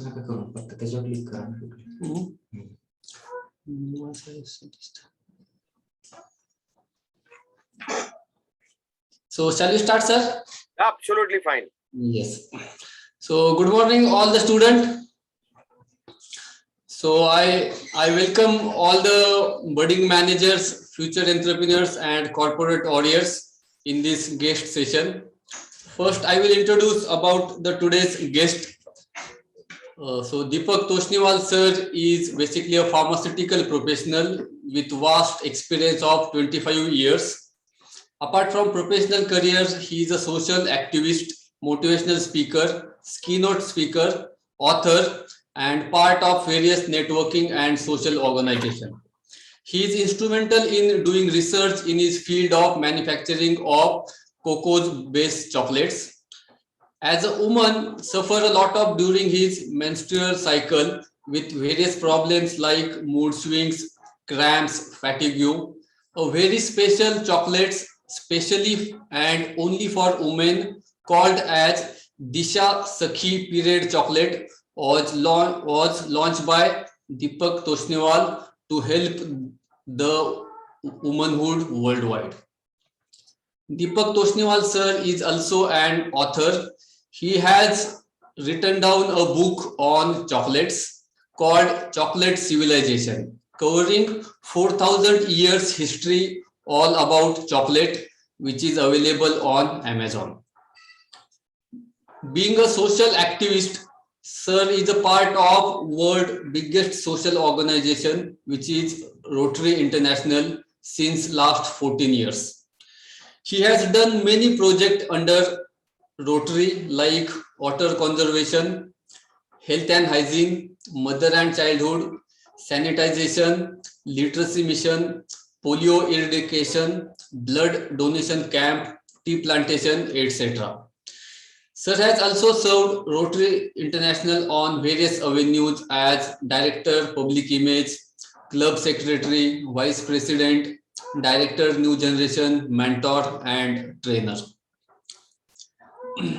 नका करू फक्त त्याच्यावर क्लिक करा ना. So shall we start, sir? Absolutely fine. Yes. So good morning, all the students. So I welcome all the budding managers, future entrepreneurs, and corporate audience in this guest session. First, I will introduce about the today's guest. So Deepak Toshniwal sir is basically a pharmaceutical professional with vast experience of 25 years. Apart from professional careers, he is a social activist, motivational speaker, keynote speaker, author, and part of various networking and social organizations. He is instrumental in doing research in his field of manufacturing of cocoa-based chocolates. As a woman, suffer a lot of during his menstrual cycle with various problems like mood swings, cramps, fatigue. A very special chocolates, specially and only for women, called as Disha Sakhi Period Chocolate, was launched by Deepak Toshniwal to help the womanhood worldwide. Deepak Toshniwal sir is also an author. He has written down a book on chocolates called Chocolate Civilization, covering 4,000 years history all about chocolate, which is available on Amazon. Being a social activist, sir is a part of world biggest social organization, which is Rotary International, since last 14 years. He has done many projects under Rotary like water conservation, health and hygiene, mother and childhood, sanitization, literacy mission, polio eradication, blood donation camp, tea plantation, etc. Sir has also served Rotary International on various avenues as Director, Public Image, Club Secretary, Vice President, Director, New Generation, Mentor, and Trainer.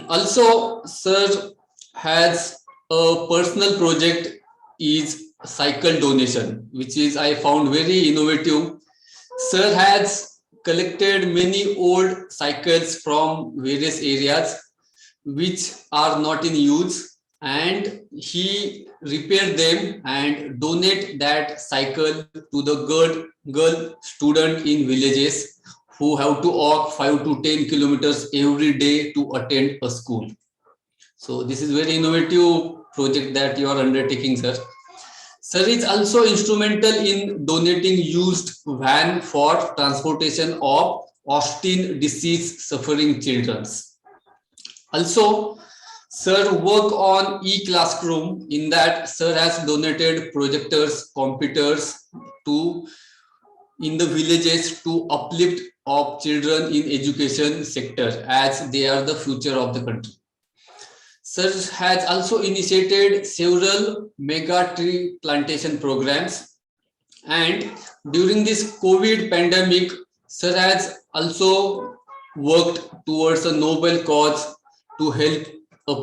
Also, sir has a personal project is cycle donation, which is I found very innovative. Sir has collected many old cycles from various areas which are not in use, and he repair them and donate that cycle to the girl student in villages who have to walk 5 to 10 kilometers every day to attend a school. So this is very innovative project that you are undertaking, sir. Sir is also instrumental in donating used van for transportation of Austin disease suffering children. Also, sir work on e-classroom. In that, sir has donated projectors, computers to in the villages to uplift of children in education sector as they are the future of the country. Sir has also initiated several mega tree plantation programs, and during this COVID pandemic, sir has also worked towards a noble cause to help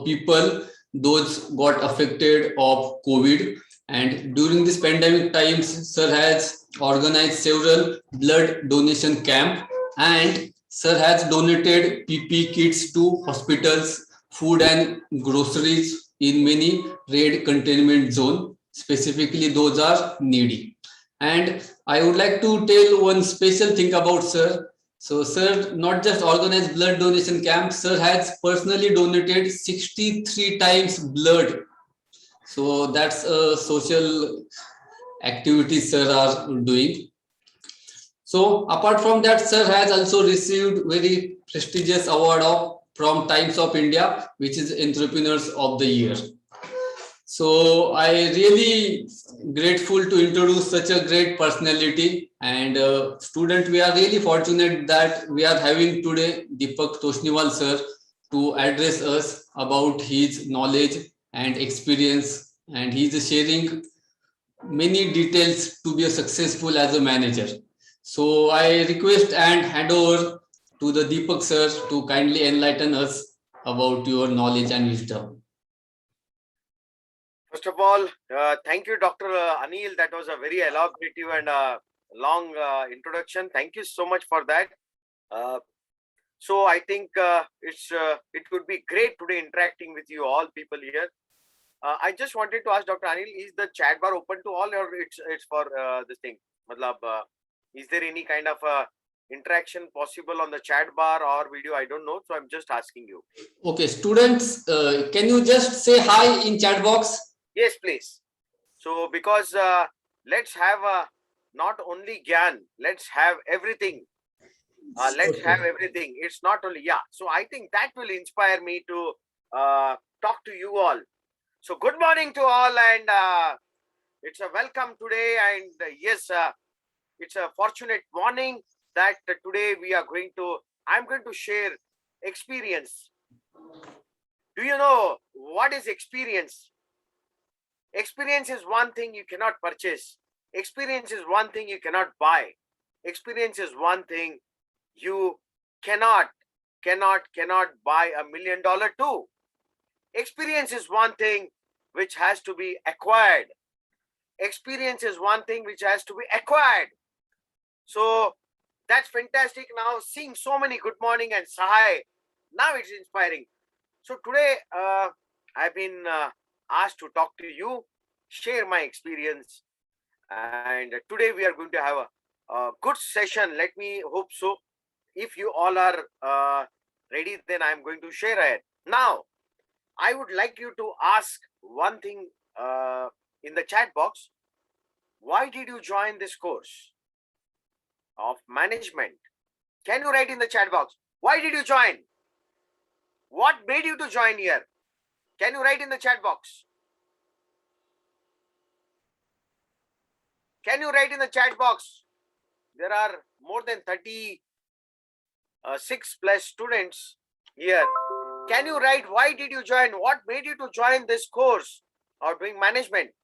people those got affected of COVID. And during this pandemic times, sir has organized several blood donation camp, and sir has donated PP kits to hospitals, food and groceries in many red containment zone. Specifically, those are needy. And I would like to tell one special thing about sir. So sir not just organized blood donation camp, sir has personally donated 63 times blood. So that's a social activity sir are doing. So apart from that, sir has also received very prestigious award from Times of India, which is Entrepreneurs of the Year. So I really grateful to introduce such a great personality, and student, we are really fortunate that we are having today Deepak Toshniwal sir to address us about his knowledge and experience, and he is sharing many details to be successful as a manager. So I request and hand over to the Deepak sir to kindly enlighten us about your knowledge and wisdom. First of all, thank you, Dr. Anil. That was a very elaborative and long introduction. Thank you so much for that. So I think it would be great today interacting with you all people here. I just wanted to ask Dr. Anil, is the chat bar open to all, or it's for this thing? Matlab, is there any kind of interaction possible on the chat bar or video? I don't know. So I'm just asking you. Okay, students, can you just say hi in chat box? Yes, please. So because let's have not only Gyan, let's have everything. Let's Okay. have everything. It's not only, yeah. So I think that will inspire me to talk to you all. So good morning to all, and it's a welcome today. And yes, it's a fortunate morning that today I'm going to share experience. Do you know what is experience? Experience is one thing you cannot purchase. Experience is one thing you cannot buy. Experience is one thing you cannot buy $1 million too. Experience is one thing which has to be acquired. Experience is one thing which has to be acquired. So that's fantastic. Now seeing so many good morning and Sahai, now it's inspiring. So today I've been asked to talk to you, share my experience, and today we are going to have a good session. Let me hope so. If you all are ready, then I'm going to share it. Now, I would like you to ask one thing in the chat box. Why did you join this course of management? Can you write in the chat box? Why did you join? What made you to join here? Can you write in the chat box? Can you write in the chat box? There are more than 36 plus students here. Can you write why did you join? What made you to join this course of doing management?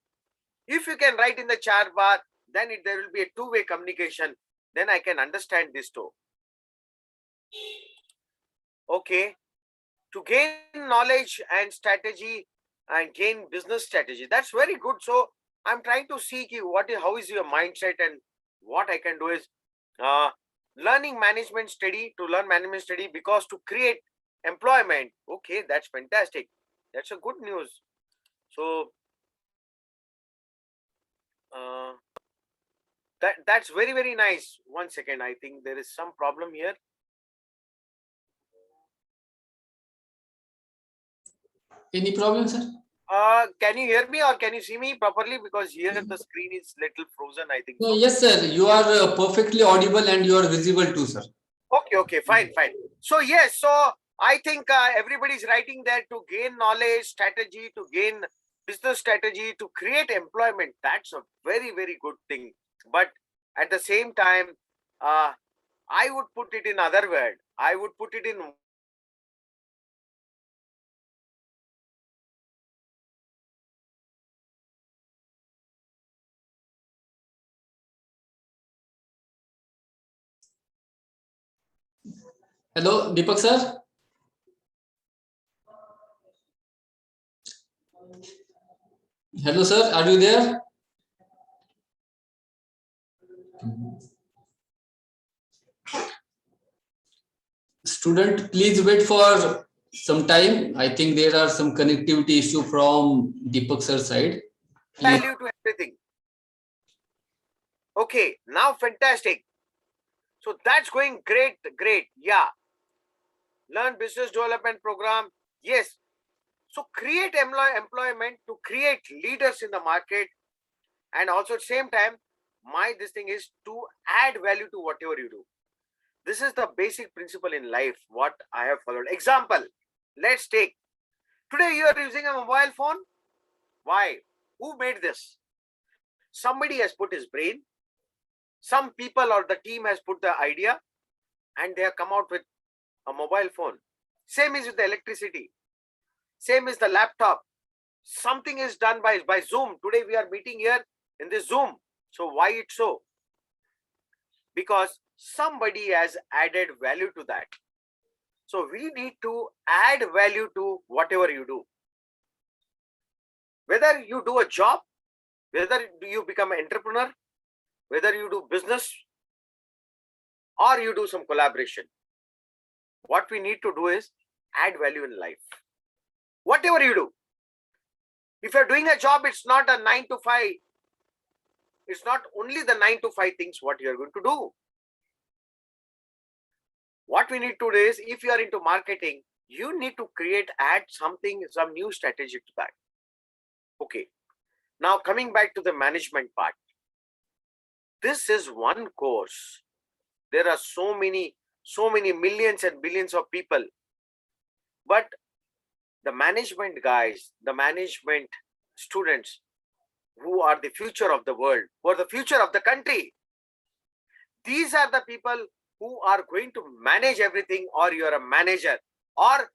If you can write in the chat bar, then there will be a two-way communication. Then I can understand this too. Okay. To gain knowledge and strategy and gain business strategy. That's very good. So I'm trying to see how is your mindset, and what I can do is learning management study, to learn management study, because to create employment. Okay, that's fantastic. That's a good news. So that's very, very nice. 1 second, I think there is some problem here. Any problem, sir? Can you hear me or can you see me properly? Because here the screen is little frozen, I think. No, yes, sir. You are perfectly audible and you are visible too, sir. Okay, fine. So yes, so I think everybody is writing there to gain knowledge, strategy, to gain business strategy, to create employment. That's a very, very good thing. But at the same time, I would put it in other word. I would put it in Hello, Deepak sir. Hello, sir. Are you there? Student, please wait for some time. I think there are some connectivity issue from Deepak sir's side. value to everything. Okay, now fantastic. So that's going great. Yeah. Learn business development program. Yes. So create employment, to create leaders in the market, and also at the same time, this thing is to add value to whatever you do. This is the basic principle in life, what I have followed. Example, let's take, today you are using a mobile phone. Why? Who made this? Somebody has put his brain. Some people or the team has put the idea, and they have come out with a mobile phone. Same is with the electricity. Same is the laptop. Something is done by Zoom. Today we are meeting here in this Zoom. So why it's so? Because somebody has added value to that. So we need to add value to whatever you do. Whether you do a job, whether you become an entrepreneur, whether you do business, or you do some collaboration, what we need to do is add value in life. Whatever you do, if you're doing a job, it's not a 9 to 5. It's not only the 9 to 5 things what you're going to do. What we need to do is, if you are into marketing, you need to add something, some new strategy to that. Okay. Now coming back to the management part. This is one course. There are so many millions and billions of people. But the management guys, the management students, who are the future of the world, who are the future of the country, these are the people who are going to manage everything, or you're a manager, or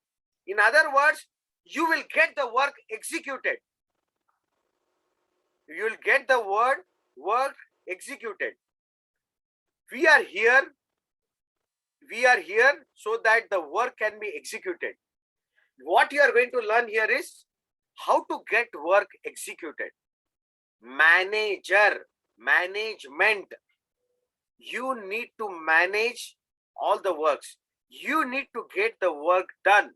in other words, you will get the work executed. You will get the work executed. We are here so that the work can be executed. What you are going to learn here is how to get work executed. Manager, management. You need to manage all the works. You need to get the work done.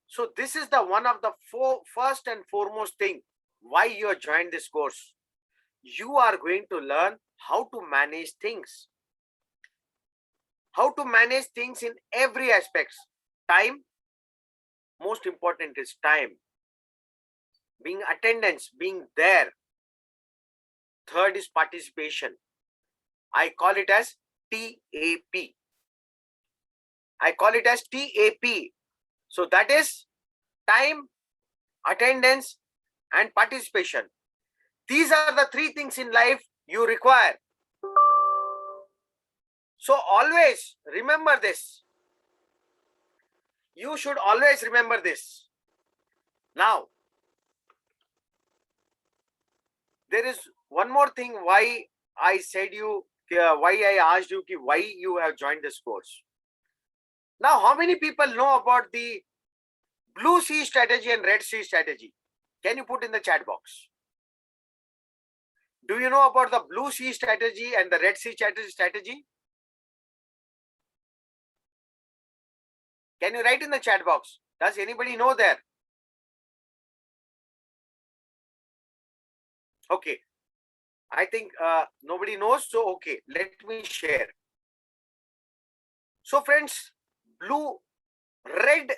So this is the one of the first and foremost thing why you have joined this course. You are going to learn how to manage things. How to manage things in every aspect. Time, most important is time. Being attendance, being there. Third is participation. I call it as TAP. I call it as TAP. So that is time, attendance, and participation. These are the three things in life you require. So always remember this. You should always remember this. Now, there is one more thing why I said you, why I asked you why you have joined this course. Now, how many people know about the blue sea strategy and red sea strategy? Can you put in the chat box? Do you know about the blue sea strategy and the red sea strategy? Can you write in the chat box? Does anybody know there? Okay. I think nobody knows. So, okay, let me share. So, friends, red,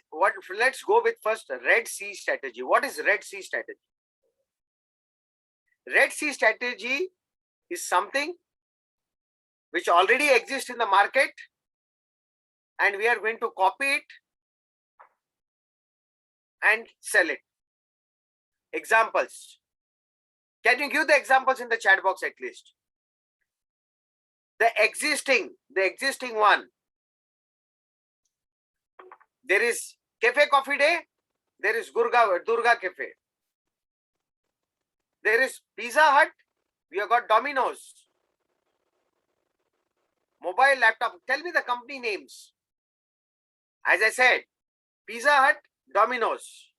let's go with first red sea strategy. What is red sea strategy? Red sea strategy is something which already exists in the market, and we are going to copy it and sell it. Examples. Can you give the examples in the chat box at least? The existing one. There is Cafe Coffee Day. There is Durga Cafe. There is Pizza Hut. We have got Domino's. Mobile, laptop. Tell me the company names. As I said, Pizza Hut, Domino's.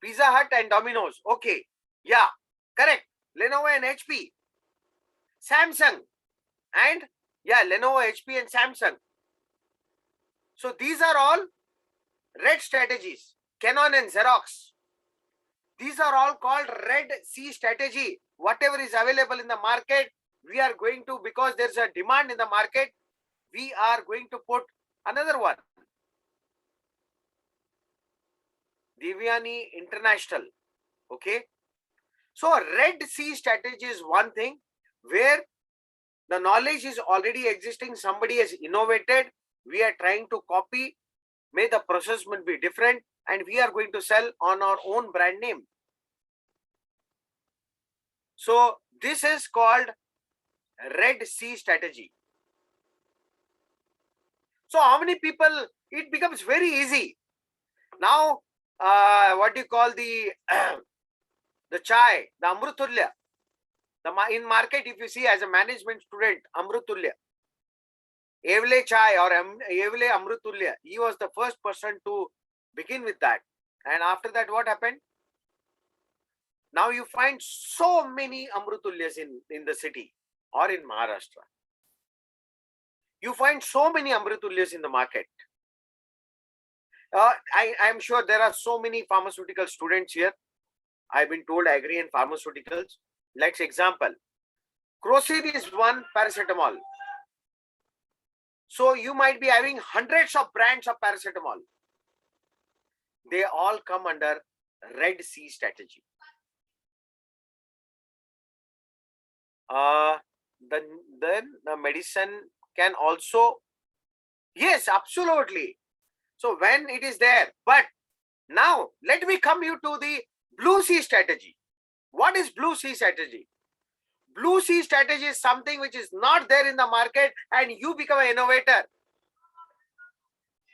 Pizza Hut and Domino's. Okay. Yeah, correct. Lenovo and HP. Samsung. And yeah, Lenovo, HP and Samsung. So these are all red strategies. Canon and Xerox. These are all called red sea strategy. Whatever is available in the market, we are going to, because there's a demand in the market, we are going to put another one. Devyani International. Okay. So red sea strategy is one thing where the knowledge is already existing. Somebody has innovated. We are trying to copy. May the process will be different, and we are going to sell on our own brand name. So this is called red sea strategy. So how many people, it becomes very easy. Now, what do you call the chai, the Amrutulya. In market, if you see as a management student, Amrutulya. Evle Chai or Evle Amrutulya, he was the first person to Begin with that. And after that, what happened? Now you find so many Amrutulyas in the city or in Maharashtra. You find so many Amrutulyas in the market. I am sure there are so many pharmaceutical students here. I've been told agri and pharmaceuticals. Let's example. Crocin is one paracetamol. So you might be having hundreds of brands of paracetamol. They all come under Red Sea strategy. Then the medicine can also, yes, absolutely. So when it is there, but now let me come you to the Blue Sea strategy. What is Blue Sea strategy? Blue Sea strategy is something which is not there in the market and you become an innovator.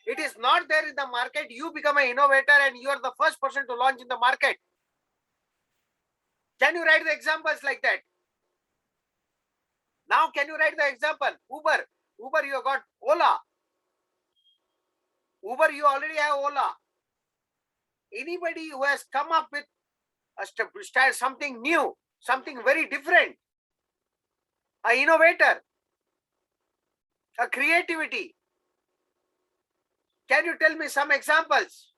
It is not there in the market, you become an innovator and you are the first person to launch in the market. Can you write the examples like that? Now can you write the example? Uber, you got Ola. Uber, you already have Ola. Anybody who has come up with something new, something very different, an innovator, a creativity. Can you tell me some examples?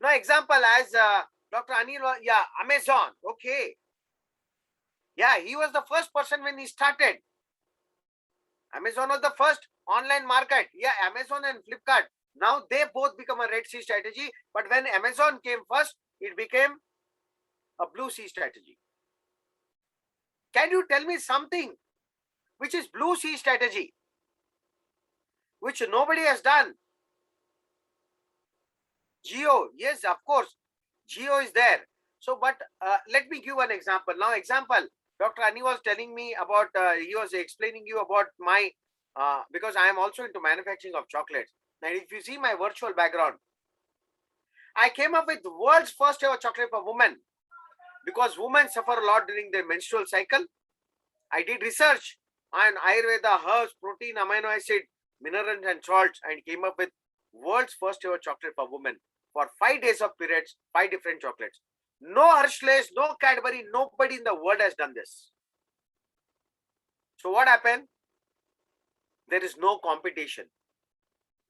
No example as Dr. Anil, yeah, Amazon, okay. Yeah, he was the first person when he started. Amazon was the first online market. Yeah, Amazon and Flipkart. Now they both become a Red Sea strategy. But when Amazon came first, it became a Blue Sea strategy. Can you tell me something which is Blue Sea strategy, which nobody has done? Jio, yes, of course, Jio is there. So, but let me give an example. Now, example, Dr. Ani was telling me about, he was explaining you about my, because I am also into manufacturing of chocolates. Now, if you see my virtual background, I came up with the world's first ever chocolate for women because women suffer a lot during their menstrual cycle. I did research on Ayurveda, herbs, protein, amino acid, minerals and salts and came up with world's first ever chocolate for women for 5 days of periods, 5 different chocolates. No Hershey's, no Cadbury, nobody in the world has done this. So what happened? There is no competition.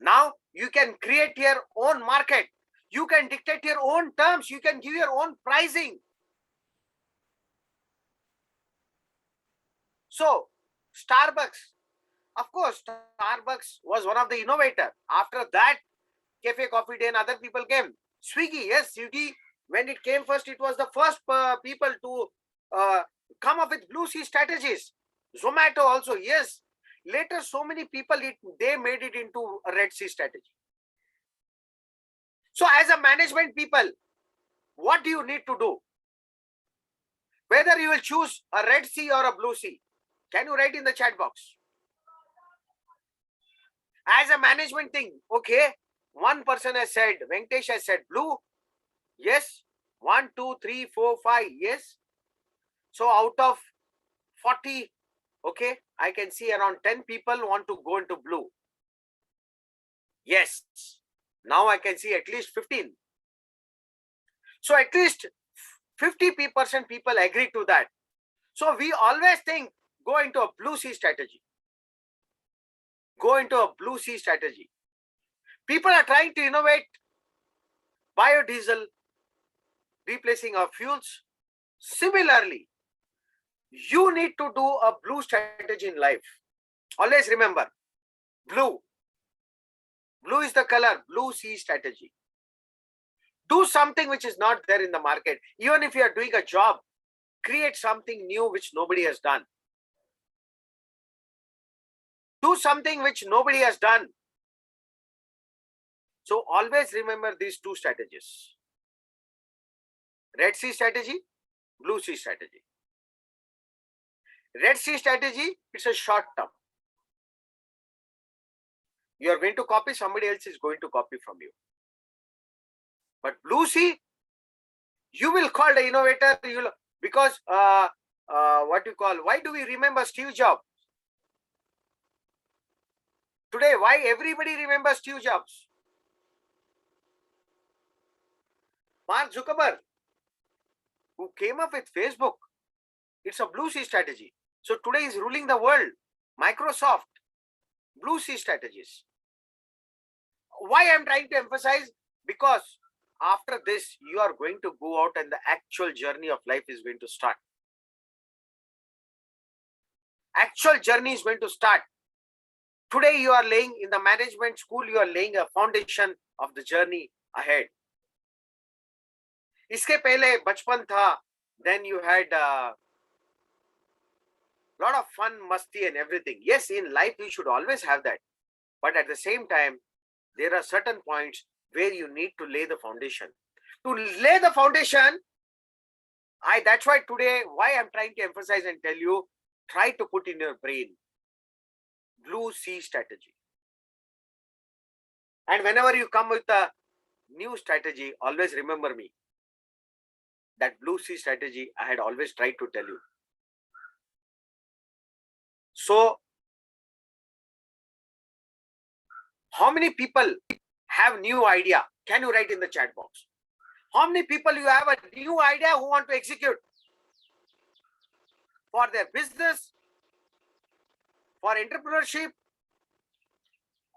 Now you can create your own market. You can dictate your own terms. You can give your own pricing. So Starbucks, of course, Starbucks was one of the innovators. After that, Cafe Coffee Day and other people came. Swiggy, yes, Swiggy, when it came first, it was the first people to come up with Blue Sea strategies. Zomato also, yes. Later, so many people, they made it into a Red Sea strategy. So as a management people, what do you need to do? Whether you will choose a Red Sea or a Blue Sea, can you write in the chat box? As a management thing, okay, one person has said, Venkatesh has said blue, yes, 1, 2, 3, 4, 5, yes. So out of 40, okay, I can see around 10 people want to go into blue. Yes, now I can see at least 15. So at least 50% people agree to that. So we always think, go into a Blue Sea strategy. Go into a Blue Sea strategy. People are trying to innovate biodiesel, replacing our fuels. Similarly, you need to do a blue strategy in life. Always remember, blue. Blue is the color, Blue Sea strategy. Do something which is not there in the market. Even if you are doing a job, create something new which nobody has done. Do something which nobody has done. So always remember these two strategies. Red Sea strategy, Blue Sea strategy. Red Sea strategy, it's a short term. You are going to copy, somebody else is going to copy from you. But Blue Sea, you will call the innovator, you will, because what you call, why do we remember Steve Jobs? Today, why everybody remembers Steve Jobs? Mark Zuckerberg, who came up with Facebook. It's a blue sea strategy. So today is ruling the world. Microsoft, blue sea strategies. Why I'm trying to emphasize? Because after this, you are going to go out and the actual journey of life is going to start. Actual journey is going to start. Today you are laying in the management school, you are laying a foundation of the journey ahead. इसके पहले बचपन था, then you had lot of fun, masti and everything. Yes, in life you should always have that. But at the same time, there are certain points where you need to lay the foundation. To lay the foundation, that's why today, why I'm trying to emphasize and tell you, try to put in your brain, blue sea strategy. And whenever you come with a new strategy, always remember me. That blue sea strategy, I had always tried to tell you. So, how many people have new idea? Can you write in the chat box? How many people you have a new idea who want to execute for their business, for entrepreneurship,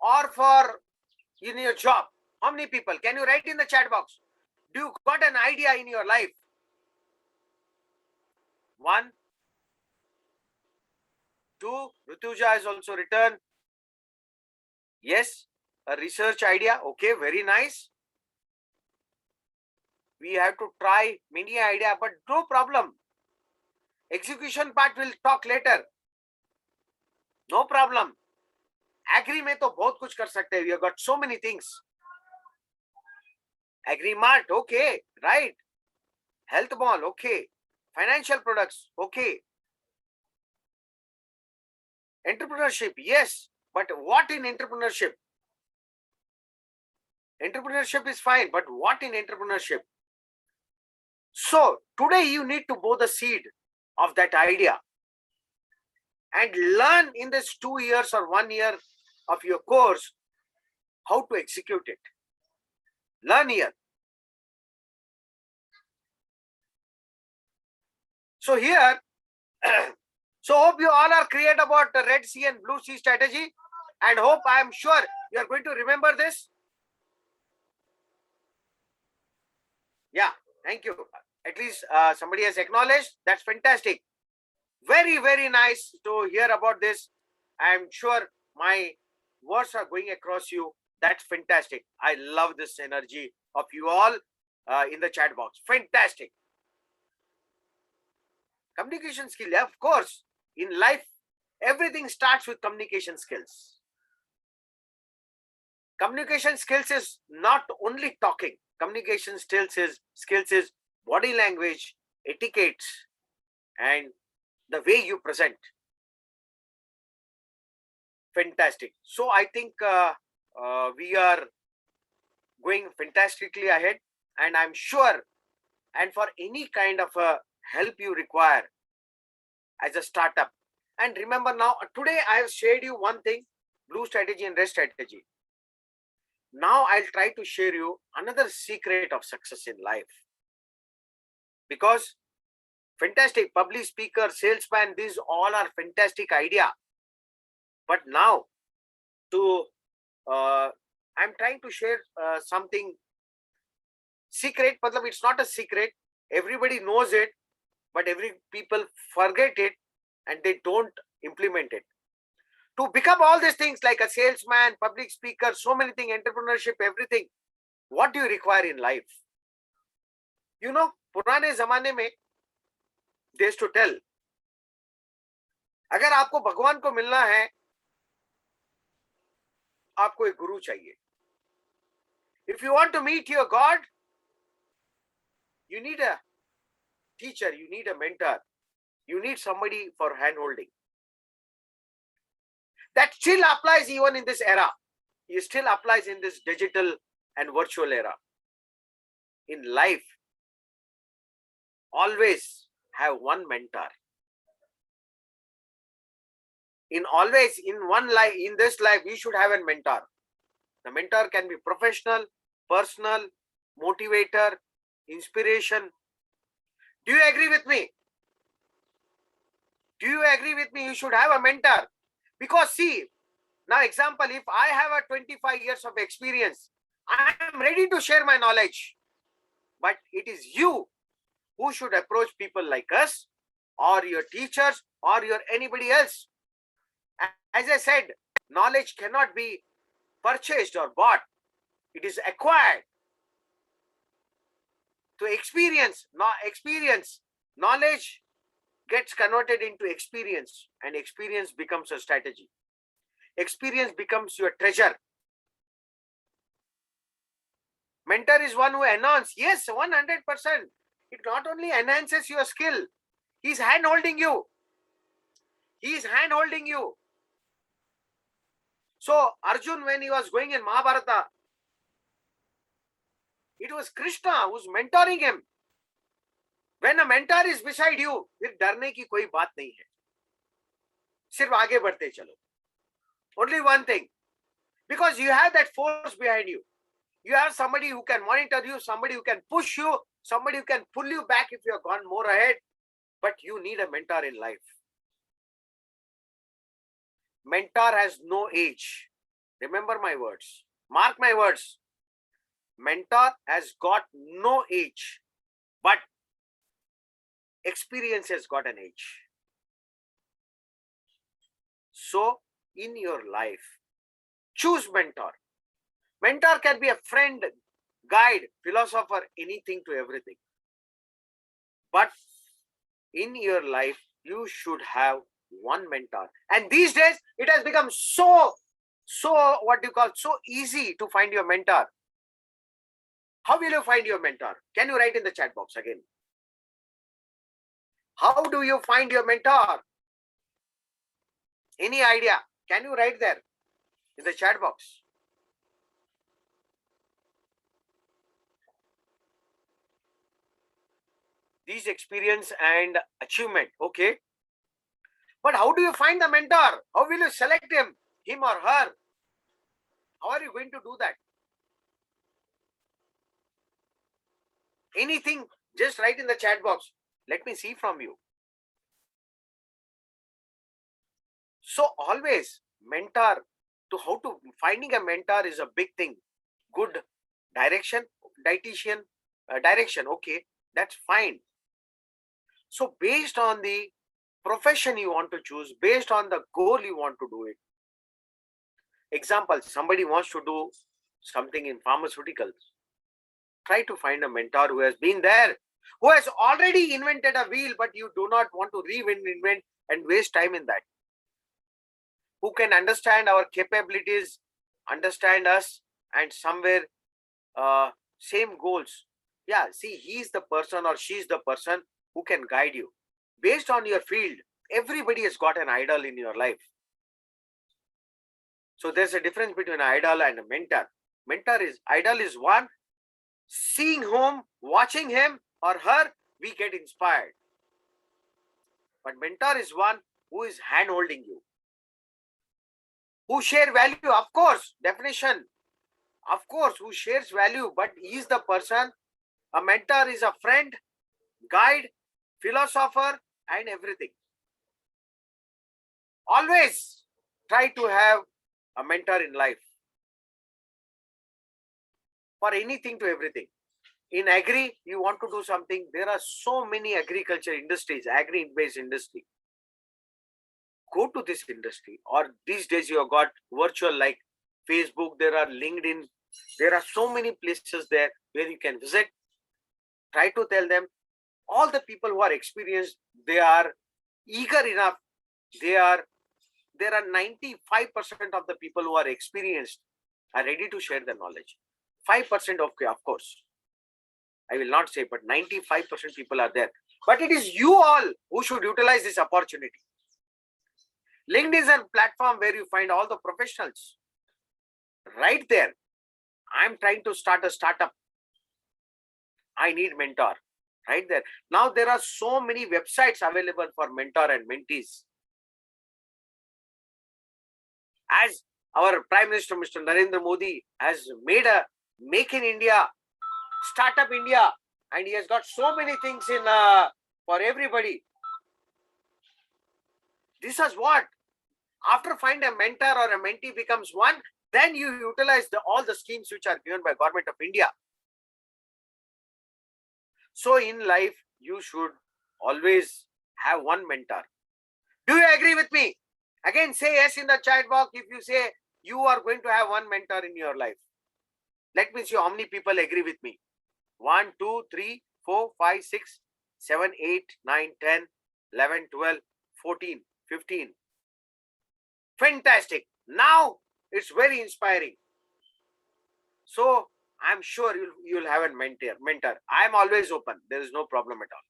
or for in your job? How many people? Can you write in the chat box? Do you got an idea in your life? 1, 2, Rutuja has also written. Yes, a research idea. Okay, very nice. We have to try many idea, but no problem. Execution part we'll talk later. No problem. Agri में तो बहुत कुछ कर सकते हैं. We have got so many things. Agri mart, okay, right. Health ball, okay. Financial products, okay. Entrepreneurship, yes. But what in entrepreneurship? Entrepreneurship is fine, but what in entrepreneurship? So today you need to sow the seed of that idea and learn in this 2 years or 1 year of your course how to execute it. Learn here. So here, so hope you all are clear about the Red Sea and Blue Sea strategy, and hope I am sure you are going to remember this. Yeah, thank you. At least somebody has acknowledged. That's fantastic. Very, very nice to hear about this. I am sure my words are going across you. That's fantastic. I love this energy of you all in the chat box. Fantastic. Communication skill, yeah, of course. In life, everything starts with communication skills. Communication skills is not only talking. Communication skills is body language, etiquette, and the way you present. Fantastic. So I think we are going fantastically ahead, and I'm sure, and for any kind of help you require as a startup. And remember now, today I have shared you one thing, blue strategy and red strategy. Now I'll try to share you another secret of success in life. Because fantastic public speaker, salesman, these all are fantastic idea. But now I'm trying to share something secret, but it's not a secret. Everybody knows it, but every people forget it and they don't implement it. To become all these things like a salesman, public speaker, so many things, entrepreneurship, everything, what do you require in life? You know, पुराने जमाने में they used to tell, अगर आपको भगवान को मिलना है, आपको एक गुरु चाहिए. If you want to meet your God, you need a teacher, you need a mentor, you need somebody for hand holding. That still applies even in this era. It still applies in this digital and virtual era. In life, always have one mentor. In one life, in this life, we should have a mentor. The mentor can be professional, personal, motivator, inspiration. Do you agree with me? Do you agree with me? You should have a mentor. Because see, now example, if I have a 25 years of experience, I am ready to share my knowledge. But it is you who should approach people like us, or your teachers, or your anybody else. As I said, knowledge cannot be purchased or bought. It is acquired. To experience, knowledge gets converted into experience, and experience becomes a strategy. Experience becomes your treasure. Mentor is one who enhances. Yes, 100%. It not only enhances your skill, he's hand holding you. He is hand holding you. So Arjun, when he was going in Mahabharata, it was Krishna who's mentoring him. When a mentor is beside you, फिर डरने की कोई बात नहीं है. सिर्फ आगे बढ़ते चलो. Only one thing. Because you have that force behind you. You have somebody who can monitor you, somebody who can push you, somebody who can pull you back if you have gone more ahead. But you need a mentor in life. Mentor has no age. Remember my words. Mark my words. Mentor has got no age. But experience has got an age. So, in your life, choose mentor. Mentor can be a friend, guide, philosopher, anything to everything. But in your life, you should have one mentor. And these days, it has become so easy to find your mentor. How will you find your mentor? Can you write in the chat box again? How do you find your mentor? Any idea? Can you write there in the chat box? These experience and achievement, okay. But how do you find the mentor? How will you select him or her? How are you going to do that? Anything, just write in the chat box. Let me see from you. So always mentor, finding a mentor is a big thing. Good direction, direction, okay, that's fine. So based on the profession you want to choose, based on the goal you want to do it. Example, somebody wants to do something in pharmaceuticals. Try to find a mentor who has been there, who has already invented a wheel, but you do not want to reinvent and waste time in that. Who can understand our capabilities, understand us, and somewhere same goals. Yeah, see, he's the person or she's the person who can guide you. Based on your field, everybody has got an idol in your life. So there's a difference between an idol and a mentor. Idol is one, seeing whom, watching him or her, we get inspired. But mentor is one who is hand holding you. Who share value, of course, definition. Of course, who shares value, but he is the person. A mentor is a friend, guide, philosopher, and everything. Always try to have a mentor in life. For anything to everything. In agri, you want to do something, there are so many agriculture industries, agri-based industry. Go to this industry, or these days you have got virtual like Facebook, there are LinkedIn, there are so many places there where you can visit. Try to tell them, all the people who are experienced, they are eager enough. There are 95% of the people who are experienced are ready to share their knowledge. 5% of course, I will not say, but 95% people are there. But it is you all who should utilize this opportunity. LinkedIn is a platform where you find all the professionals. Right there, I'm trying to start a startup. I need mentor. Right there. Now there are so many websites available for mentor and mentees. As our Prime Minister, Mr. Narendra Modi, has made a Make in India, Startup India, and he has got so many things in for everybody. This is what, after find a mentor or a mentee becomes one, then you utilize all the schemes which are given by Government of India. So in life, you should always have one mentor. Do you agree with me? Again, say yes in the chat box if you say you are going to have one mentor in your life. Let me see how many people agree with me. 1, 2, 3, 4, 5, 6, 7, 8, 9, 10, 11, 12, 14, 15. Fantastic. Now it's very inspiring. So I'm sure you'll have a mentor. I'm always open. There is no problem at all.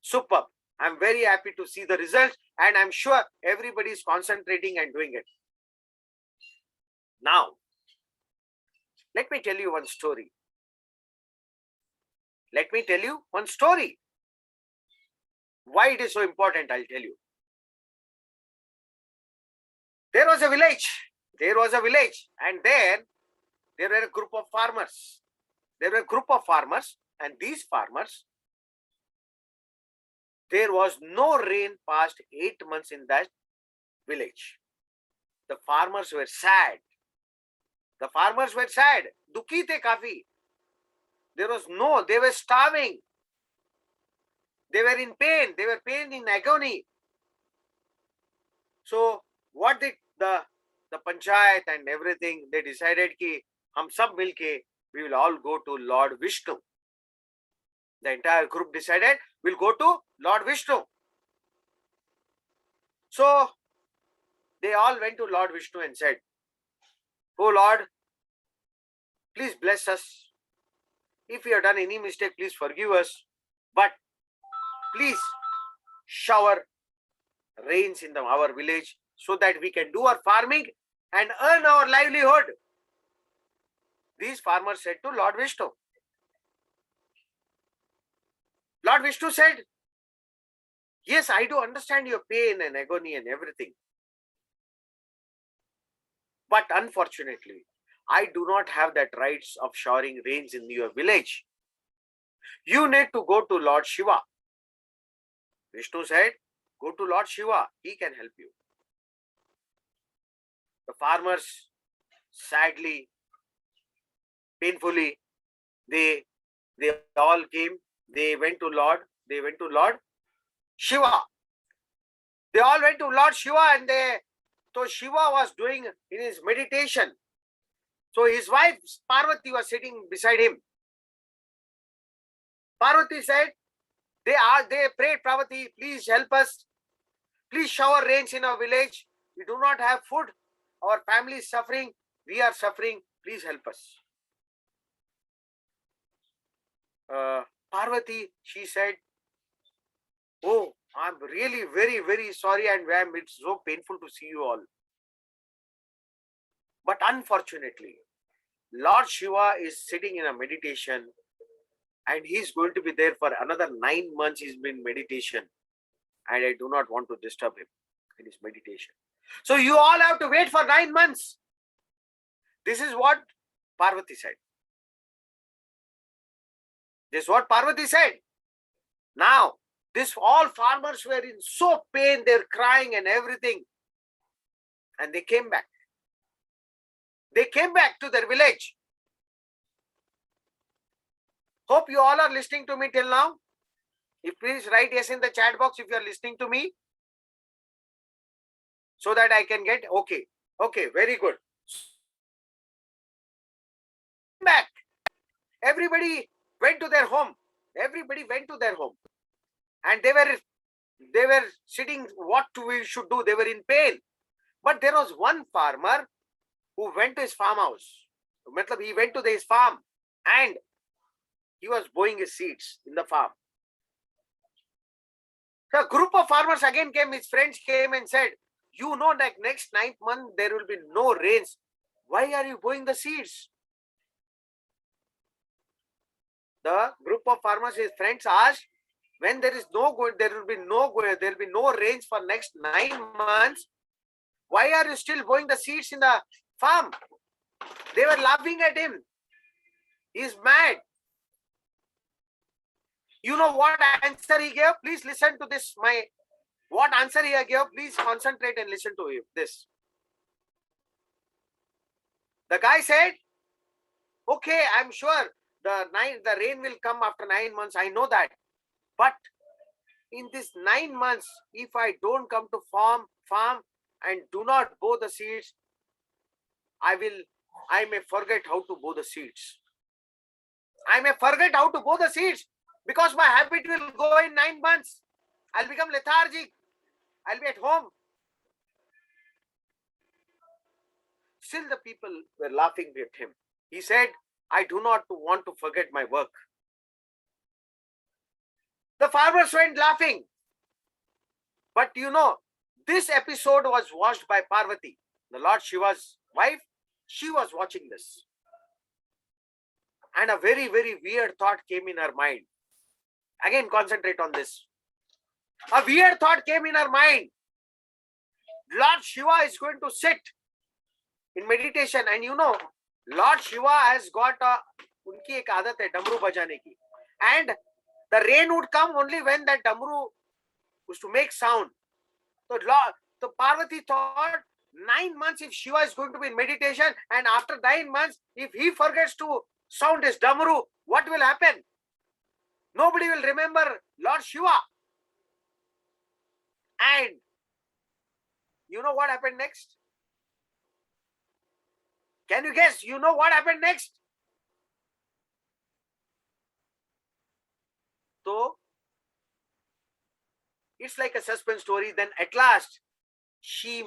Superb. I'm very happy to see the results, and I'm sure everybody is concentrating and doing it. Now, let me tell you one story. Let me tell you one story. Why it is so important, I'll tell you. There was a village. There was a village, and there were a group of farmers. There were a group of farmers, and these farmers, there was no rain past 8 months in that village. The farmers were sad. The farmers were sad. Dukhi the kafi. There was they were starving. They were in pain. They were in agony. So what did the panchayat and everything, they decided ki hum sab milke, we will all go to Lord Vishnu. The entire group decided we'll go to Lord Vishnu. So they all went to Lord Vishnu and said, "Oh Lord, please bless us. If we have done any mistake, please forgive us. But please shower rains in our village so that we can do our farming and earn our livelihood." These farmers said to Lord Vishnu. Lord Vishnu said, "Yes, I do understand your pain and agony and everything. But unfortunately, I do not have that rights of showering rains in your village. You need to go to Lord Shiva." Vishnu said, "Go to Lord Shiva. He can help you." The farmers, sadly, painfully, they all came. They went to Lord Shiva. They all went to Lord Shiva, and so Shiva was doing in his meditation. So his wife Parvati was sitting beside him. Parvati said, they prayed, "Parvati, please help us. Please shower rains in our village. We do not have food. Our family is suffering. We are suffering. Please help us." Parvati, she said, "Oh, I'm really very, very sorry, and it's so painful to see you all. But unfortunately, Lord Shiva is sitting in a meditation, and he's going to be there for another 9 months. He's been meditation, and I do not want to disturb him in his meditation. So you all have to wait for 9 months." This is what Parvati said. This is what Parvati said. Now, all farmers were in so pain, they're crying and everything. And they came back. They came back to their village. Hope you all are listening to me till now. If please write yes in the chat box if you are listening to me, so that I can get okay. Okay, very good. Back. Everybody went to their home. Everybody went to their home. And they were sitting, what we should do. They were in pain. But there was one farmer who went to his farmhouse. He went to his farm and he was sowing his seeds in the farm. So a group of farmers again came, his friends came and said, "You know that next 9th month there will be no rains. Why are you sowing the seeds?" The group of farmers, his friends, asked, "When there will be no rains for next 9 months, why are you still sowing the seeds in the farm?" They were laughing at him. He's mad. You know what answer he gave? Please listen to this. What answer he gave? Please concentrate and listen to this. The guy said, okay, I'm sure the rain will come after 9 months. I know that. But in this 9 months, if I don't come to farm and do not bow the seeds, I may forget how to bow the seeds. I may forget how to bow the seeds because my habit will go in 9 months. I'll become lethargic. I'll be at home. Still the people were laughing at him. He said, I do not want to forget my work. The farmers went laughing. But you know, this episode was watched by Parvati, the Lord Shiva's wife. She was watching this. And a very, very weird thought came in her mind. Again, concentrate on this. A weird thought came in her mind. Lord Shiva is going to sit in meditation. And you know, Lord Shiva has got unki ek aadat hai damru bajane ki. And the rain would come only when that damru was to make sound. So Parvati thought 9 months if Shiva is going to be in meditation, and after 9 months, if he forgets to sound his damru, what will happen? Nobody will remember Lord Shiva. And you know what happened next? Can you guess? You know what happened next? So it's like a suspense story. Then at last, she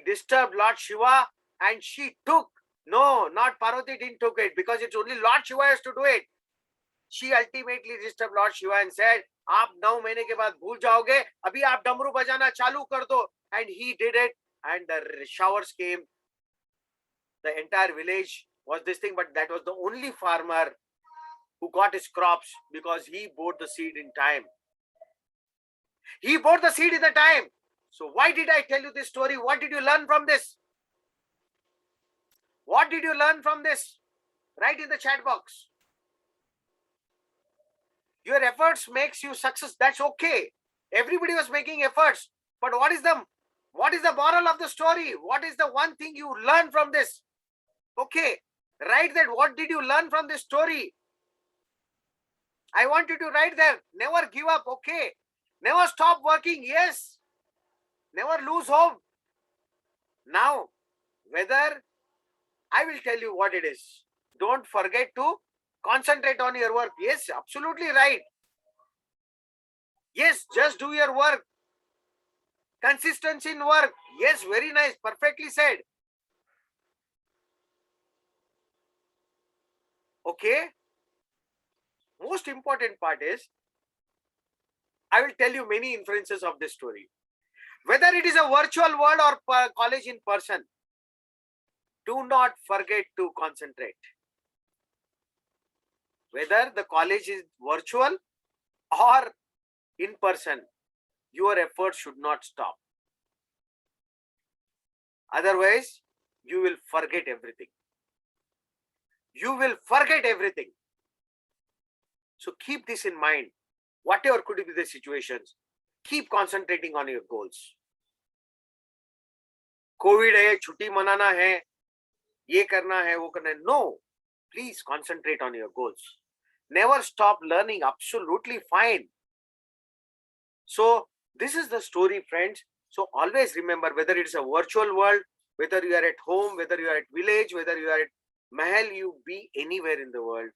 disturbed Lord Shiva and she took, no, not Parvati didn't took it because it's only Lord Shiva has to do it. She ultimately disturbed Lord Shiva and said, "Aap 9 mahine ke baad bhul jaoge, abhi aap damru bajana chalu kar do." And he did it, and the showers came. The entire village was this thing, but that was the only farmer who got his crops because he bought the seed in time. He bought the seed in the time. So why did I tell you this story? What did you learn from this? What did you learn from this? Write in the chat box. Your efforts makes you success. That's okay. Everybody was making efforts. But what is the moral of the story? What is the one thing you learn from this? Okay. Write that. What did you learn from this story? I want you to write there. Never give up. Okay. Never stop working. Yes. Never lose hope. Now, whether I will tell you what it is. Don't forget to concentrate on your work. Yes, absolutely right. Yes, just do your work. Consistency in work. Yes, very nice. Perfectly said. Okay. Most important part is, I will tell you many inferences of this story. Whether it is a virtual world or college in person, do not forget to concentrate. Whether the college is virtual or in person, your efforts should not stop. Otherwise, you will forget everything. You will forget everything. So keep this in mind. Whatever could be the situations, keep concentrating on your goals. COVID hai, chutti manana hai, ye karna hai, wo karna hai. No, please concentrate on your goals. Never stop learning. Absolutely fine. So this is the story, friends. So always remember, whether it is a virtual world, whether you are at home, whether you are at village, whether you are at mahal, you be anywhere in the world,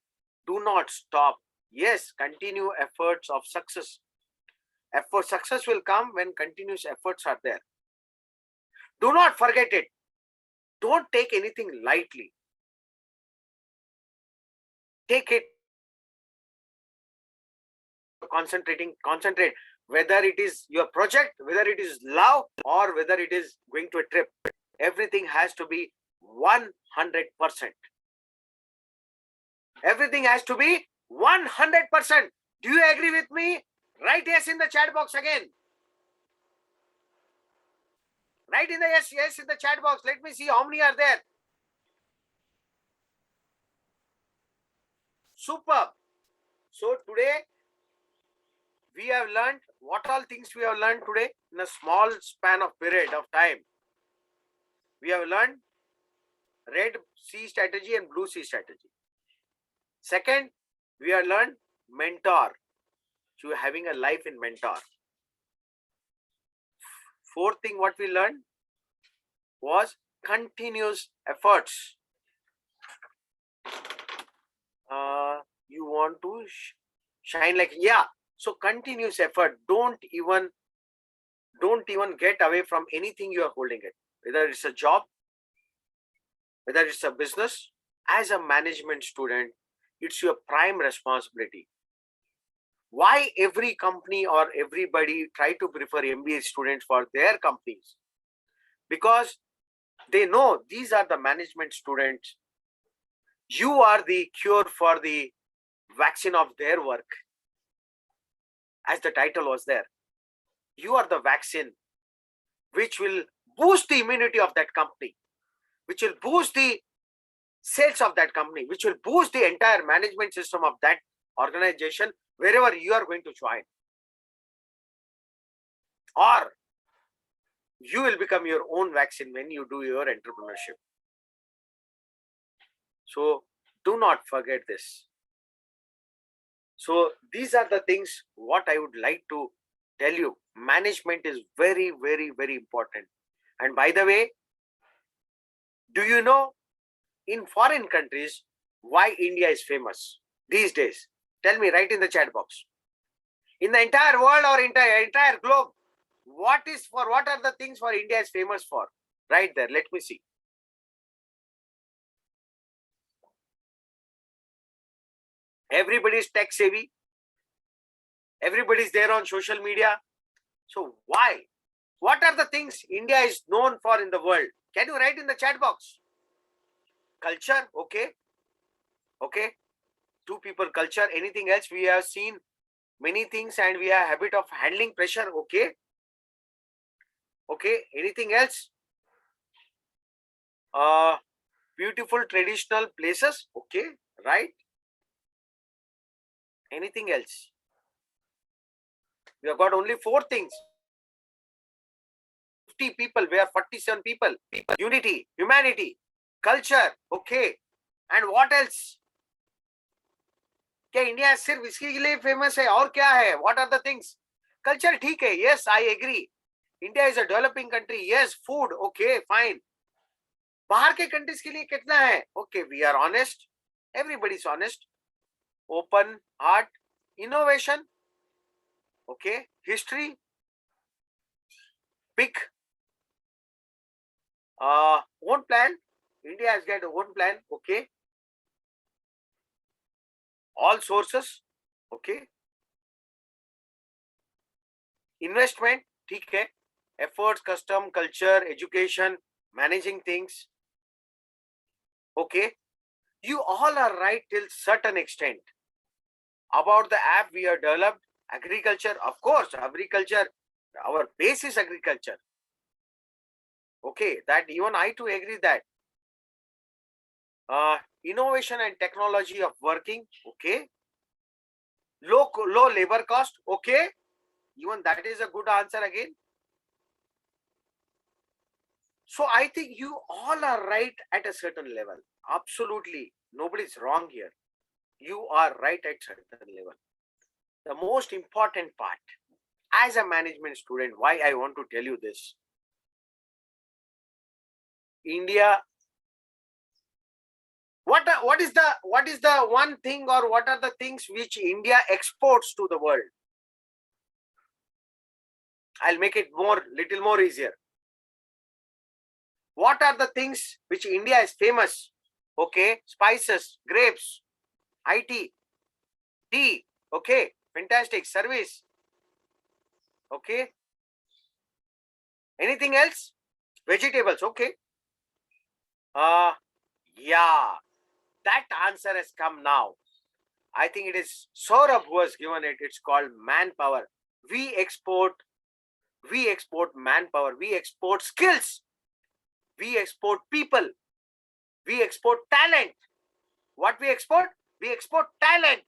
do not stop. Yes, continue efforts of success. Success will come when continuous efforts are there. Do not forget it. Don't take anything lightly. Take it. Concentrate. Whether it is your project, whether it is love, or whether it is going to a trip, everything has to be 100%. Everything has to be 100%. Do you agree with me? Write yes in the chat box again. Write in the yes in the chat box. Let me see how many are there. Superb. So today we have learned what all things we have learned today in a small span of period of time. We have learned red C strategy and blue C strategy. Second, we have learned mentor. So you're having a life in mentor. Fourth thing what we learned was continuous efforts. You want to shine like, yeah. So continuous effort. Don't even get away from anything you are holding it. Whether it's a job, whether it's a business, as a management student, it's your prime responsibility. Why every company or everybody try to prefer MBA students for their companies? Because they know these are the management students. You are the cure for the vaccine of their work. As the title was there, you are the vaccine which will boost the immunity of that company, which will boost the sales of that company, which will boost the entire management system of that organization wherever you are going to join. Or you will become your own vaccine when you do your entrepreneurship. So do not forget this. So these are the things what I would like to tell you. Management is very, very, very important. And by the way, do you know in foreign countries why India is famous these days? Tell me right in the chat box. In the entire world or entire globe, what are the things for India is famous for? Right there, let me see. Everybody's tech savvy. Everybody's there on social media. So why? What are the things India is known for in the world? Can you write in the chat box? Culture, okay. Okay. Two people, culture, anything else? We have seen many things and we have habit of handling pressure, okay. Okay, anything else? Beautiful traditional places, okay, right? Anything else? We have got only 4 things. 50 people, we are 47 people. Unity, humanity, culture, okay. And what else? क्या India सिर्फ इसके लिए famous है और क्या है? What are the things? Culture ठीक है, yes, I agree. India is a developing country, yes. Food, okay, fine. बाहर के कंट्रीज के लिए कितना है? Okay, we are honest. Everybody is honest. Open heart, innovation, okay. History, pick. Own plan. India has got own plan, okay. All sources, okay. Investment, ठीक है. Efforts, custom, culture, education, managing things, okay. You all are right till certain extent. About the app we have developed, agriculture, of course, agriculture, our base is agriculture. Okay, that even I too agree that. Innovation and technology of working, okay. Low labor cost, okay. Even that is a good answer again. So I think you all are right at a certain level. Absolutely, nobody is wrong here. You are right at certain level. The most important part, as a management student, why I want to tell you this. India, what is the one thing or what are the things which India exports to the world? I'll make it little more easier. What are the things which India is famous? Okay, spices, grapes, IT, tea, okay, fantastic, service, okay. Anything else? Vegetables, okay. Yeah, that answer has come now. I think it is Saurabh who has given it. It's called manpower. We export manpower. We export skills. We export people. We export talent. What we export? We export talent.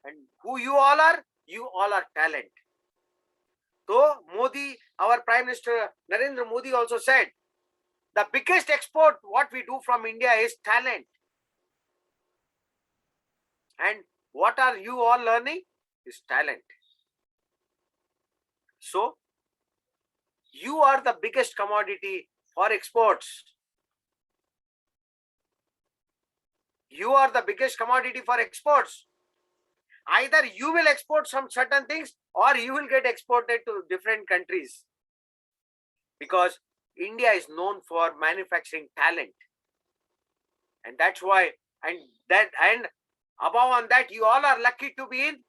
And who you all are? You all are talent. So Modi, our Prime Minister Narendra Modi also said, the biggest export what we do from India is talent. And what are you all learning? Is talent. So you are the biggest commodity for exports. You are the biggest commodity for exports. Either you will export some certain things or you will get exported to different countries. Because India is known for manufacturing talent. And that's why, and above on that, you all are lucky to be in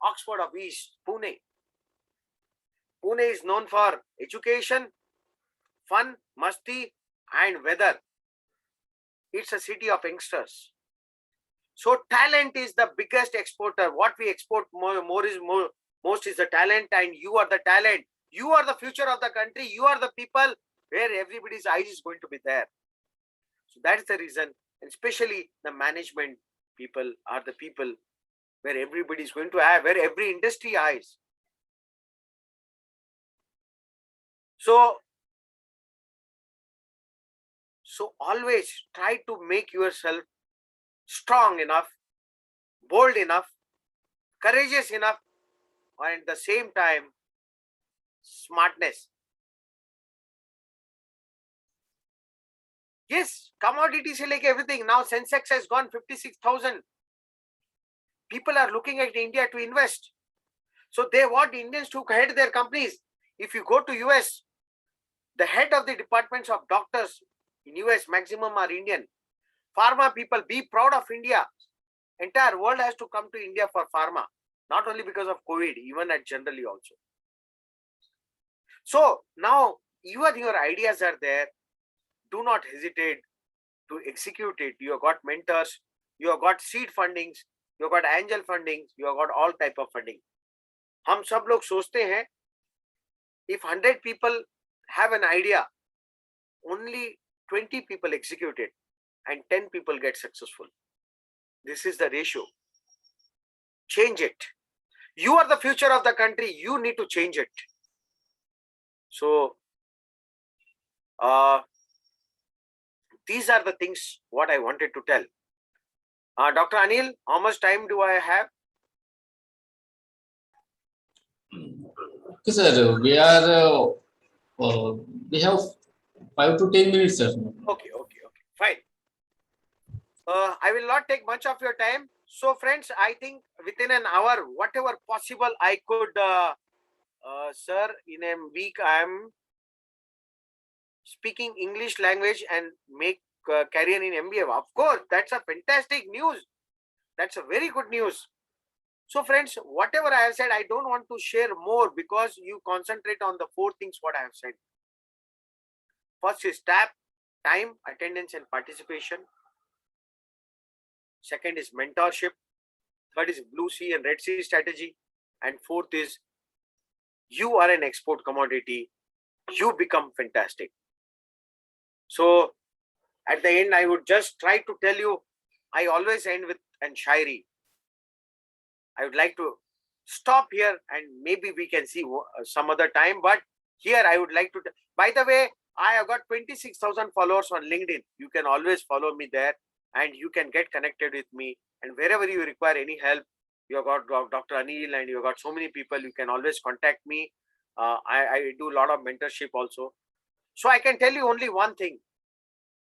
Oxford of East, Pune. Pune is known for education, fun, masti, and weather. It's a city of youngsters. So talent is the biggest exporter. What we export most is the talent, and you are the talent. You are the future of the country. You are the people where everybody's eyes is going to be there. So that's the reason, and especially the management people are the people where everybody is going to have, where every industry eyes. So always try to make yourself strong enough, bold enough, courageous enough, and at the same time, smartness. Yes, commodity se leke everything. Now Sensex has gone 56,000. People are looking at India to invest. So they want Indians to head their companies. If you go to US, the head of the departments of doctors in US, maximum are Indian. Pharma people, be proud of India. Entire world has to come to India for pharma. Not only because of COVID, even at generally also. So now, even your ideas are there. Do not hesitate to execute it. You have got mentors, you have got seed fundings, you have got angel fundings, you have got all type of funding. हम सब लोग सोचते हैं, if 100 people have an idea, only 20 people execute it and 10 people get successful. This is the ratio. Change it. You are the future of the country. You need to change it. So, these are the things what I wanted to tell. Dr. Anil, how much time do I have? Okay, sir. We have 5 to 10 minutes, sir. Okay, fine. I will not take much of your time. So, friends, I think within an hour, whatever possible, I could, sir, in a week, I am speaking English language and make career in MBA. Of course, that's a fantastic news. That's a very good news. So, friends, whatever I have said, I don't want to share more because you concentrate on the 4 things what I have said. First is time, attendance, and participation. Second is mentorship. Third is blue sea and red sea strategy. And fourth is you are an export commodity. You become fantastic. So at the end, I would just try to tell you, I always end with an shairi. I would like to stop here and maybe we can see some other time. But here I would like to, by the way, I have got 26,000 followers on LinkedIn. You can always follow me there and you can get connected with me. And wherever you require any help, you have got Dr. Anil and you have got so many people, you can always contact me. I do a lot of mentorship also. So I can tell you only one thing.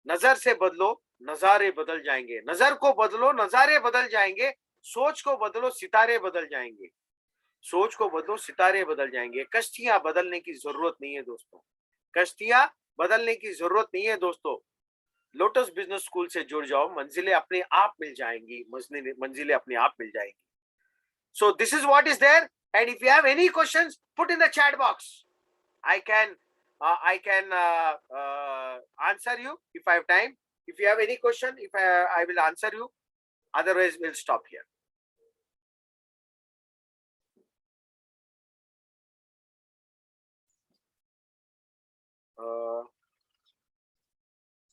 नजर से बदलो नजारे बदल जाएंगे. नजर को बदलो नजारे बदल जाएंगे. सोच को बदलो सितारे बदल जाएंगे. सोच को बदलो सितारे बदल जाएंगे. कश्तियां बदलने की जरूरत नहीं है दोस्तों. कश्तियां बदलने की जरूरत नहीं है दोस्तों. लोटस बिजनेस स्कूल से जुड़ जाओ. मंजिलें अपने आप मिल जाएंगी. मंजिलें अपने आप मिल जाएंगी. So this is what is there. And if you have any questions, put in the chat box. I can answer you if I have time. If you have any question, if I will answer you. Otherwise, we'll stop here.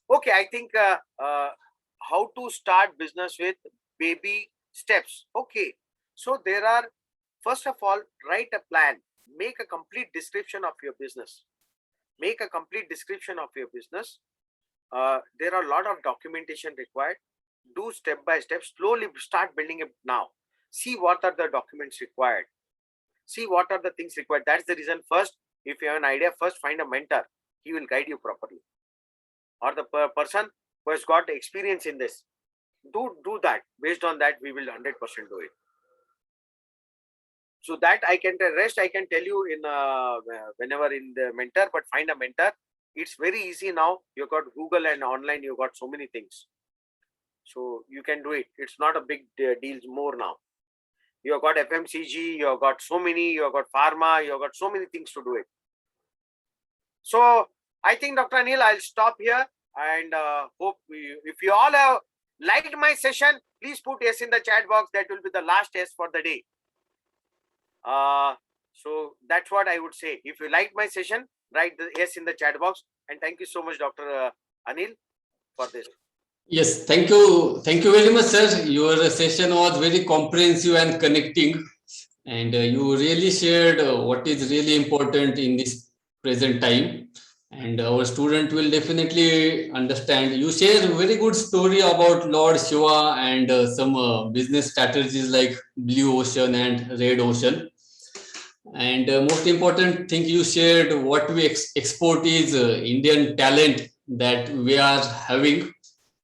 Okay, I think how to start business with baby steps. Okay. So there are, first of all, write a plan, make a complete description of your business. Make a complete description of your business. There are a lot of documentation required. Do step by step, slowly start building it now. See what are the documents required. See what are the things required. That's the reason, first, if you have an idea, first find a mentor. He will guide you properly. Or the person who has got experience in this. Do that. Based on that, we will 100% do it. So that I can rest. I can tell you in whenever in the mentor, but find a mentor. It's very easy now. You got Google and online. You got so many things. So you can do it. It's not a big deal more now. You have got FMCG. You have got so many. You have got pharma. You have got so many things to do it. So I think, Dr. Anil, I'll stop here and hope if you all have liked my session, please put yes in the chat box. That will be the last yes for the day. So that's what I would say. If you liked my session, write the yes in the chat box. And thank you so much, Dr. Anil, for this. Yes, thank you. Thank you very much, sir. Your session was very comprehensive and connecting. And you really shared what is really important in this present time. And our student will definitely understand. You share a very good story about Lord Shiva and some business strategies like Blue Ocean and Red Ocean. And most important thing you shared, what we export is Indian talent that we are having.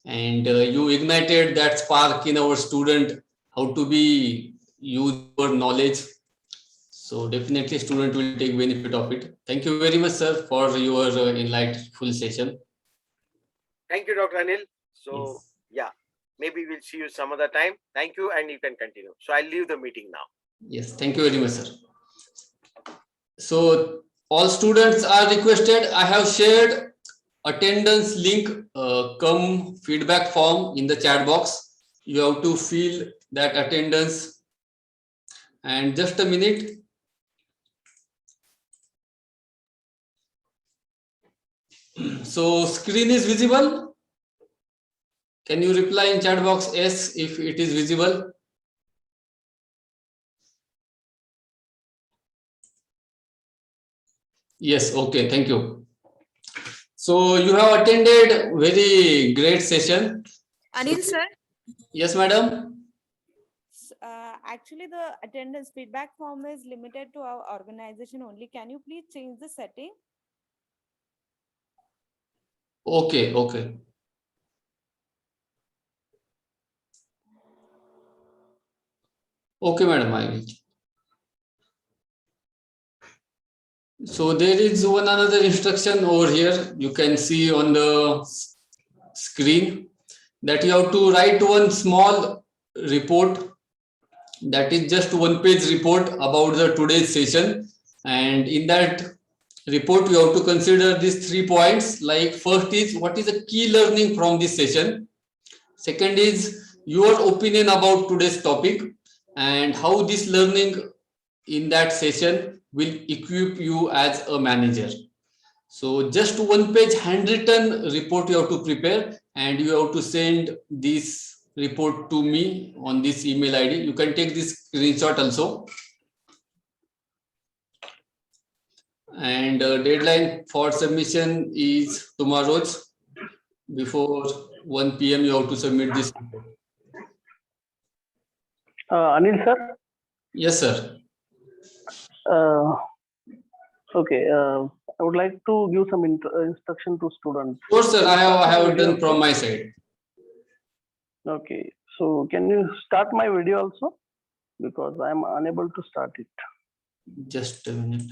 And you ignited that spark in our student, how to be use your knowledge. So definitely student will take benefit of it. Thank you very much, sir, for your enlightful session. Thank you, Dr. Anil. So Yes. yeah, maybe we'll see you some other time. Thank you, and you can continue. So I'll leave the meeting now. Yes, thank you very much, sir. So all students are requested. I have shared attendance link, come feedback form in the chat box. You have to fill that attendance. And just a minute. So screen is visible. Can you reply in chat box yes if it is visible? Yes, okay, thank you. So you have attended very great session. Anil sir, Yes, madam. actually the attendance feedback form is limited to our organization only. Can you please change the setting? Okay, okay. Okay, madam, I will. So there is one another instruction over here. You can see on the screen that you have to write one small report, that is just one page report about the today's session. And in that report, you have to consider these 3 points. Like first is what is the key learning from this session. Second is your opinion about today's topic and how this learning in that session will equip you as a manager. So just one page handwritten report you have to prepare, and you have to send this report to me on this email ID. You can take this screenshot also. And deadline for submission is tomorrow's. Before 1 p.m. you have to submit this report. Anil sir. Yes, sir. Okay. I would like to give some instruction to students. Sure, sir. I have done from my side. Okay. So can you start my video also? Because I am unable to start it. Just a minute.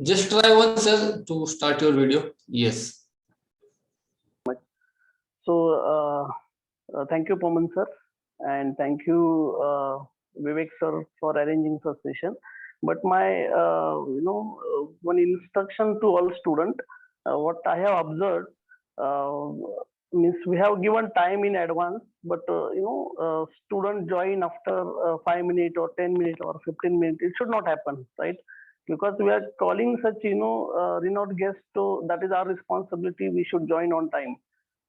Just try once, sir, to start your video. Yes. So thank you, Poman sir, and thank you, Vivek sir, for arranging the session. But my, one instruction to all students, what I have observed, means we have given time in advance, but student join after 5 minutes or 10 minutes or 15 minutes. It should not happen, right? because we are calling such, renowned guests. So that is our responsibility. We should join on time.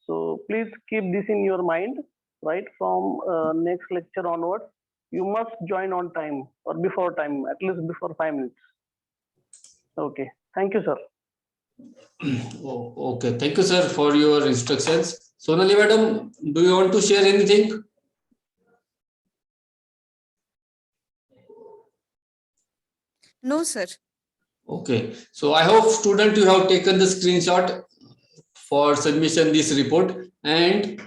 So please keep this in your mind, right? From next lecture onwards, you must join on time or before time, at least before 5 minutes. Okay. Thank you, sir. Oh, okay. Thank you, sir, for your instructions. Sonali madam, do you want to share anything? No, sir. Okay. So I hope student you have taken the screenshot for submission this report, and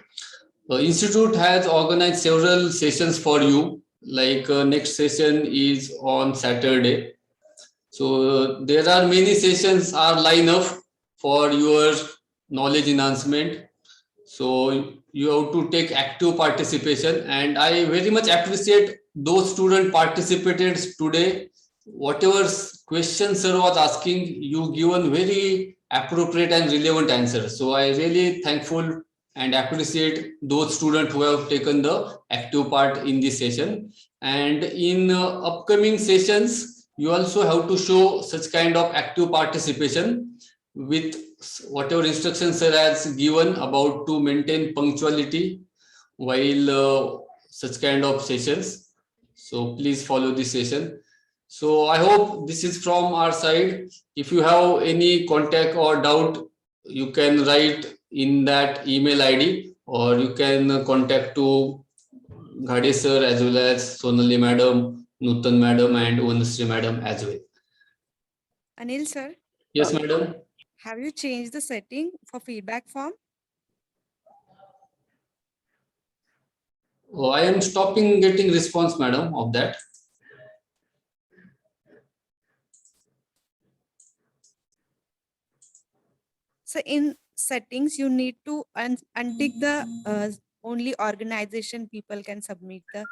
institute has organized several sessions for you. Like next session is on Saturday. So there are many sessions are line up for your knowledge enhancement. So you have to take active participation, and I very much appreciate those students participated today. Whatever questions sir was asking, you given very appropriate and relevant answers. So I really thankful and appreciate those students who have taken the active part in this session. And in upcoming sessions, you also have to show such kind of active participation with whatever instructions sir has given about to maintain punctuality while such kind of sessions. So please follow this session. So I hope this is from our side. If you have any contact or doubt, you can write in that email ID, or you can contact to Ghade sir as well as Sonali madam, Nutan madam, and Vanasri madam as well. Anil, sir, Yes, madam. have you changed the setting for feedback form? Oh, I am stopping getting response, madam, of that. So in settings, you need to untick the only organization people can submit the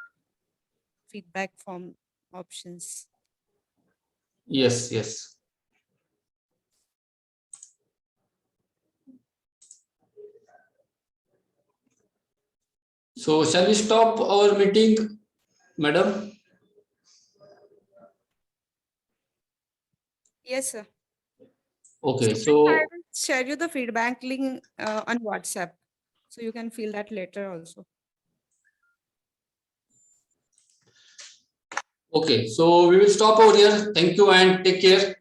feedback form options. Yes, yes. So shall we stop our meeting, madam? Yes, sir. Okay, I so will share you the feedback link on WhatsApp, so you can fill that later also. okay, so we will stop over here. Thank you and take care.